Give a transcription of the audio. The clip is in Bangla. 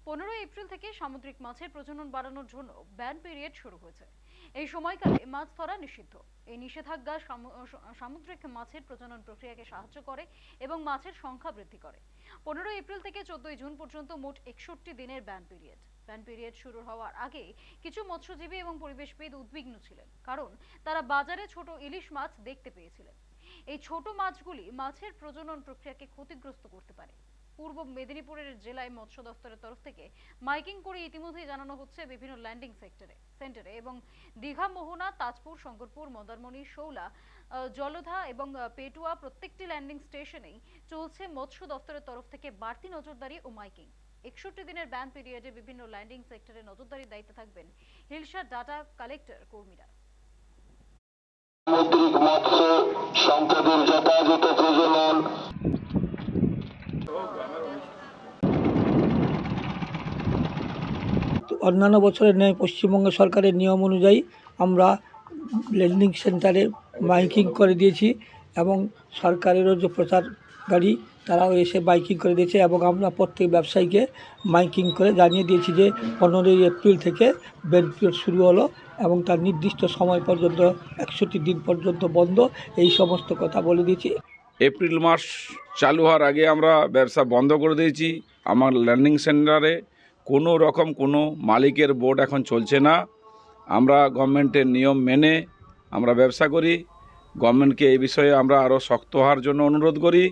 15 এপ্রিল থেকে সামুদ্রিক মাছের প্রজনন বাড়ানোর জন্য ব্যান পিরিয়ড শুরু হয়েছে। এই সময়কালে মাছ ধরা নিষিদ্ধ। এই নিষেধাজ্ঞা সামুদ্রিক মাছের প্রজনন প্রক্রিয়াকে সাহায্য করে এবং মাছের সংখ্যা বৃদ্ধি করে। 15 এপ্রিল থেকে 14 জুন পর্যন্ত মোট 61 দিনের ব্যান পিরিয়ড শুরু হওয়ার আগে কিছু মৎস্যজীবী এবং পরিবেশবিদ উদ্বিগ্ন ছিলেন, কারণ তারা বাজারে ছোট ইলিশ মাছ দেখতে পেয়েছিলেন। এই ছোট মাছগুলি মাছের প্রজনন প্রক্রিয়াকে ক্ষতিগ্রস্ত করতে পারে। পূর্ব মেদিনীপুরের জেলায় মৎস্য দফতরের তরফ থেকে মাইকিং করে ইতিমধ্যেই জানানো হচ্ছে বিভিন্ন ল্যান্ডিং সেন্টারে এবং দীঘা, মোহনা, তাজপুর, শঙ্করপুর, মন্দারমণি, শৌলা, জলধা এবং পেটুয়া প্রত্যেকটি ল্যান্ডিং স্টেশনেই চলছে মৎস্য দফতরের তরফ থেকে বাড়তি নজরদারি ও মাইকিং। 61 দিনের ব্যান পিরিয়ডে বিভিন্ন ল্যান্ডিং সেক্টরে নজরদারির দায়িত্বে থাকবেন হিলসা ডাটা কালেক্টর কর্মীরা। সামুদ্রিক মৎস্য সম্পদের যথাযথ প্রজনন অন্যান্য বছরের ন্যায় পশ্চিমবঙ্গ সরকারের নিয়ম অনুযায়ী আমরা ল্যান্ডিং সেন্টারে মাইকিং করে দিয়েছি এবং সরকারেরও যে প্রচার গাড়ি তারাও এসে মাইকিং করে দিয়েছে এবং আমরা প্রত্যেক ব্যবসায়ীকে মাইকিং করে জানিয়ে দিয়েছি যে 15 এপ্রিল থেকে ব্যান পিরিয়ড শুরু হলো এবং তার নির্দিষ্ট সময় পর্যন্ত 61 দিন পর্যন্ত বন্ধ, এই সমস্ত কথা বলে দিয়েছি। এপ্রিল মাস চালু হওয়ার আগে আমরা ব্যবসা বন্ধ করে দিয়েছি। আমার ল্যান্ডিং সেন্টারে কোনো রকম কোনো মালিকের বোর্ড এখন চলছে না। আমরা গভর্নমেন্টের নিয়ম মেনে আমরা ব্যবসা করি। গভর্নমেন্টকে এই বিষয়ে আমরা আরও শক্ত হওয়ার জন্য অনুরোধ করি।